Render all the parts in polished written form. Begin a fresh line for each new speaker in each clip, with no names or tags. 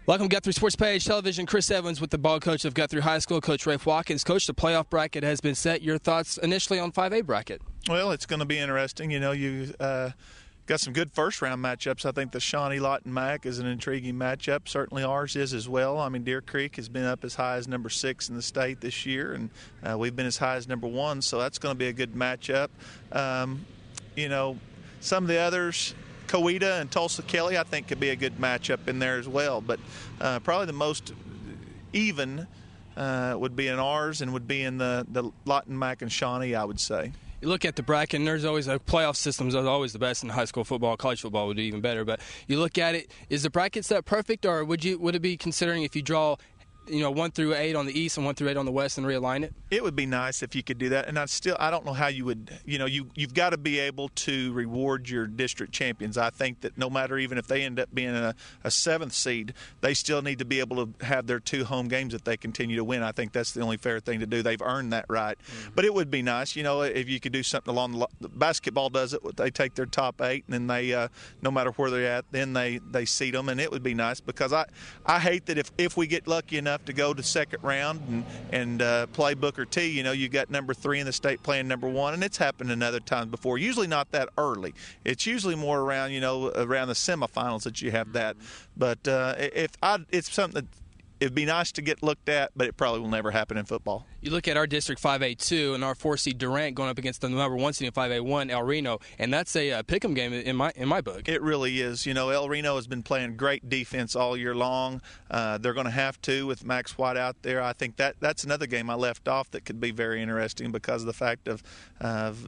Welcome to Guthrie Sports Page Television. Chris Evans with the ball coach of Guthrie High School, Coach Rafe Watkins. Coach, the playoff bracket has been set. Your thoughts initially on 5A bracket?
Well, it's going to be interesting. You know, you got some good first-round matchups. I think the Shawnee-Lawton Mac is an intriguing matchup. Certainly ours is as well. I mean, Deer Creek has been up as high as number 6 in the state this year, and we've been as high as number 1, so that's going to be a good matchup. You know, some of the others, Coweta and Tulsa Kelly, I think could be a good matchup in there as well. But probably the most even would be in ours and would be in the Lawton, Mac, and Shawnee, I would say.
You look at the bracket, and there's always a playoff systems are always the best in high school football. College football would be even better. But you look at it, is the bracket set perfect, or would it be considering if you draw 1 through 8 on the east and 1 through 8 on the west and realign it?
It would be nice if you could do that. And I don't know how you would, you've got to be able to reward your district champions. I think that no matter even if they end up being a 7th seed, they still need to be able to have their 2 home games that they continue to win. I think that's the only fair thing to do. They've earned that right. Mm-hmm. But it would be nice, if you could do something along the basketball does it. They take their top 8 and then they, no matter where they're at, then they seed them. And it would be nice because I hate that if we get lucky enough to go to second round and play Booker T, you got number 3 in the state playing number 1, and it's happened another times before. Usually not that early. It's usually more around around the semifinals that you have that. But it's something that it'd be nice to get looked at, but it probably will never happen in football.
You look at our District 5A2 and our 4-seed Durant going up against the number 1 seed in 5A1, El Reno, and that's a pick'em game in my book.
It really is. El Reno has been playing great defense all year long. They're going to have to with Max White out there. I think that's another game I left off that could be very interesting because of the fact of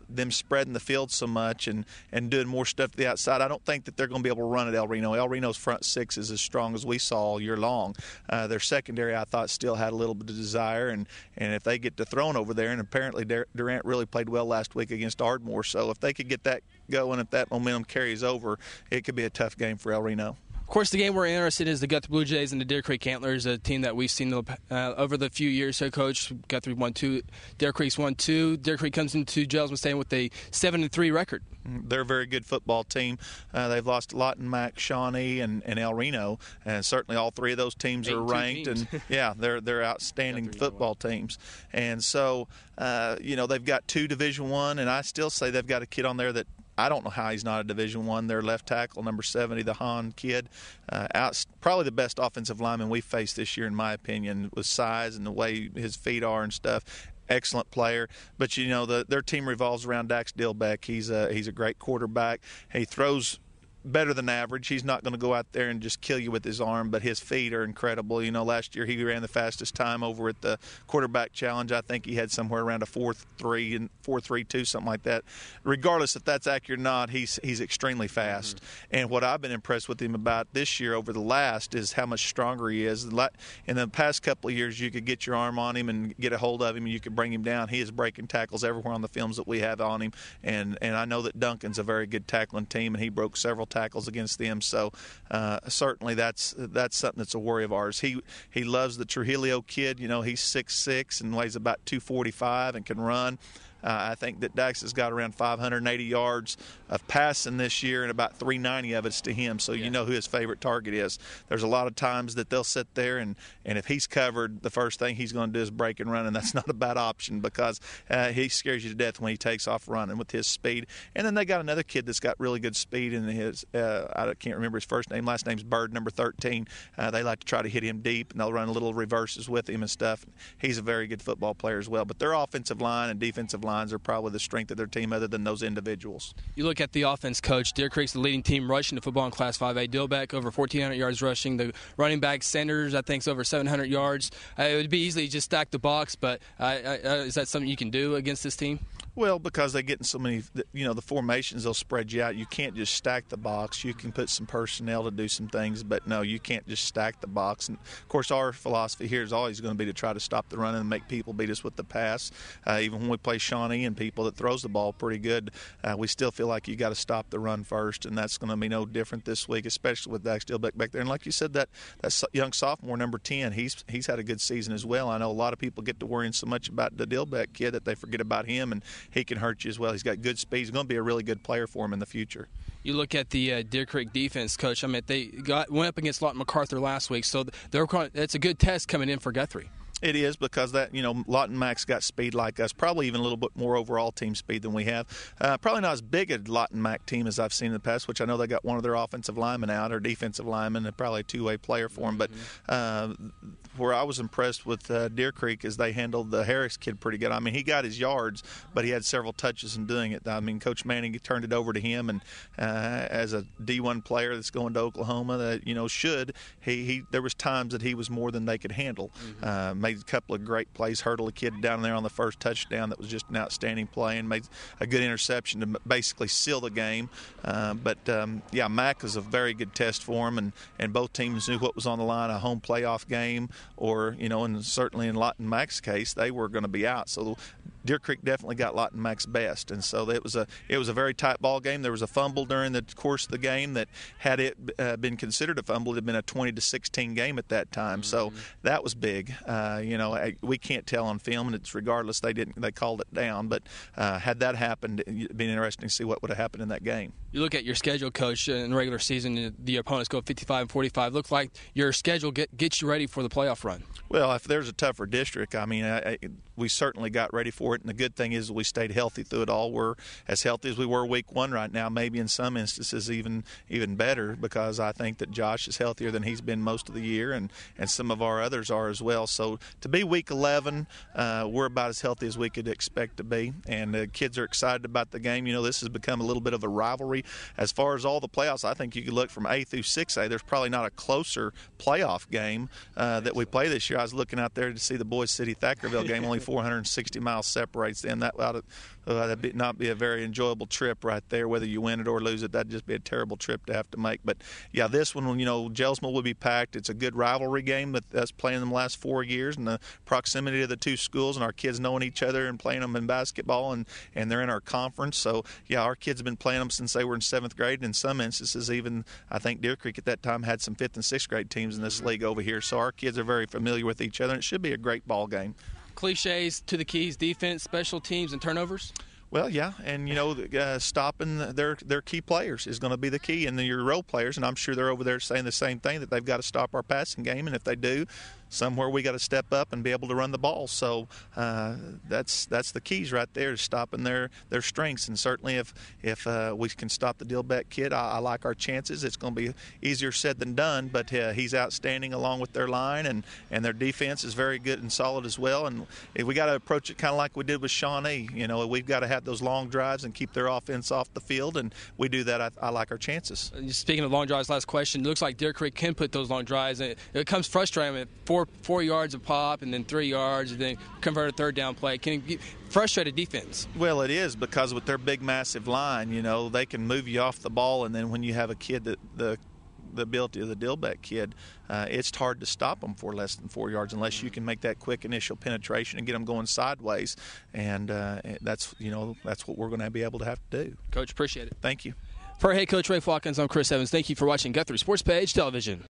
them spreading the field so much and doing more stuff to the outside. I don't think that they're going to be able to run at El Reno. El Reno's front 6 is as strong as we saw all year long. Their secondary, I thought, still had a little bit of desire, and if they get to throwing over there, and apparently Durant really played well last week against Ardmore, so if they could get that going, if that momentum carries over, it could be a tough game for El Reno.
Of course, the game we're interested in is the Guthrie BlueJays and the Deer Creek Antlers, a team that we've seen over the few years. So, Coach, Guthrie won 2, Deer Creek's won 2. Deer Creek comes into Gelsman Stadium with a 7-3 record.
They're a very good football team. They've lost Lawton, Mac, Shawnee, and El Reno, and certainly all 3 of those teams are ranked. And yeah, they're outstanding football teams. And so, they've got 2 Division I, and I still say they've got a kid on there that I don't know how he's not a Division I. Their left tackle, number 70, the Hahn kid, probably the best offensive lineman we faced this year, in my opinion, with size and the way his feet are and stuff. Excellent player, but their team revolves around Dax Dilbeck. He's a great quarterback. He throws better than average. He's not going to go out there and just kill you with his arm, but his feet are incredible. Last year he ran the fastest time over at the quarterback challenge. I think he had somewhere around a 4.3 and 4.32, something like that. Regardless if that's accurate or not, he's extremely fast. Mm-hmm. And what I've been impressed with him about this year over the last is how much stronger he is. In the past couple of years, you could get your arm on him and get a hold of him, and you could bring him down. He is breaking tackles everywhere on the films that we have on him, and I know that Duncan's a very good tackling team, and he broke several tackles against them, so certainly that's something that's a worry of ours. He loves the Trujillo kid. He's 6'6" and weighs about 245 and can run. I think that Dax has got around 580 yards of passing this year, and about 390 of it's to him, so you know who his favorite target is. There's a lot of times that they'll sit there, and if he's covered, the first thing he's going to do is break and run, and that's not a bad option because he scares you to death when he takes off running with his speed. And then they got another kid that's got really good speed in his I can't remember his first name. Last name's Bird, number 13. They like to try to hit him deep, and they'll run little reverses with him and stuff. He's a very good football player as well. But their offensive line and defensive lines are probably the strength of their team other than those individuals.
You look at the offense, Coach. Deer Creek's the leading team rushing the football in Class 5A. Dilbeck over 1,400 yards rushing. The running back Sanders, I think, is over 700 yards. It would be easily just stack the box, but is that something you can do against this team?
Well, because they get in so many, the formations, they'll spread you out. You can't just stack the box. You can put some personnel to do some things, but no, you can't just stack the box. And, of course, our philosophy here is always going to be to try to stop the run and make people beat us with the pass. Even when we play Shawnee and people that throws the ball pretty good, we still feel like you got to stop the run first, and that's going to be no different this week, especially with Dax Dilbeck back there. And like you said, that young sophomore, number 10, he's had a good season as well. I know a lot of people get to worrying so much about the Dilbeck kid that they forget about him, and he can hurt you as well. He's got good speed. He's going to be a really good player for him in the future.
You look at the Deer Creek defense, Coach. I mean, they went up against Lawton MacArthur last week, so it's a good test coming in for Guthrie.
It is, because that, Lawton Mac's got speed like us, probably even a little bit more overall team speed than we have. Probably not as big a Lawton Mac team as I've seen in the past, which I know they got one of their offensive linemen out, or defensive lineman, and probably a two-way player for him. But where I was impressed with Deer Creek is they handled the Harris kid pretty good. I mean, he got his yards, but he had several touches in doing it. I mean, Coach Manning turned it over to him, and as a D1 player that's going to Oklahoma, that there was times that he was more than they could handle. Made a couple of great plays, hurdled a kid down there on the first touchdown that was just an outstanding play, and made a good interception to basically seal the game. Mac is a very good test for him, and both teams knew what was on the line, a home playoff game, or, and certainly in Lawton Mac's case, they were going to be out. So Deer Creek definitely got Lawton Mac's best, and so it was a very tight ball game. There was a fumble during the course of the game that, had it been considered a fumble, it had been a 20-16 game at that time. So that was big. We can't tell on film, and it's regardless. They called it down, but had that happened, it'd be interesting to see what would have happened in that game.
You look at your schedule, Coach, in the regular season, the opponents go 55-45. Looks like your schedule gets you ready for the playoff run.
Well, if there's a tougher district, I mean, we certainly got ready for it, and the good thing is we stayed healthy through it all. We're as healthy as we were week one right now, maybe in some instances even better, because I think that Josh is healthier than he's been most of the year, and some of our others are as well. So to be week 11, we're about as healthy as we could expect to be, and the kids are excited about the game. This has become a little bit of a rivalry. As far as all the playoffs, I think you could look from A through 6A. There's probably not a closer playoff game that we play this year. I was looking out there to see the Boys City Thackerville game. Only 460 miles separates them. That'd not be a very enjoyable trip right there. Whether you win it or lose it, that'd just be a terrible trip to have to make. But yeah, this one, Jelsma will be packed. It's a good rivalry game with us playing them the last 4 years, and the proximity of the two schools and our kids knowing each other and playing them in basketball, and they're in our conference. So yeah, our kids have been playing them since they were in 7th grade. And in some instances, even I think Deer Creek at that time had some 5th and 6th grade teams in this league over here. So our kids are very familiar with each other, and it should be a great ball game.
Cliches to the keys: defense, special teams, and turnovers.
Well, yeah, and stopping their key players is going to be the key, and your role players. And I'm sure they're over there saying the same thing, that they've got to stop our passing game, and if they do, somewhere we got to step up and be able to run the ball. So that's the keys right there, is stopping their strengths. And certainly if we can stop the Dilbeck kid, I like our chances. It's going to be easier said than done, but he's outstanding along with their line, and their defense is very good and solid as well. And we got to approach it kind of like we did with Shawnee. We've got to have those long drives and keep their offense off the field, and we do that. I like our chances.
Speaking of long drives, last question. It looks like Deer Creek can put those long drives, and it becomes frustrating at 4 yards of pop and then 3 yards and then convert a third down play. Can it frustrate a defense?
Well, it is, because with their big, massive line, they can move you off the ball, and then when you have a kid that the ability of the Dilbeck kid, it's hard to stop them for less than 4 yards unless you can make that quick initial penetration and get them going sideways, and that's what we're going to be able to have to do.
Coach, appreciate it.
Thank you.
For head coach Rafe Watkins, I'm Chris Evans. Thank you for watching Guthrie Sports Page Television.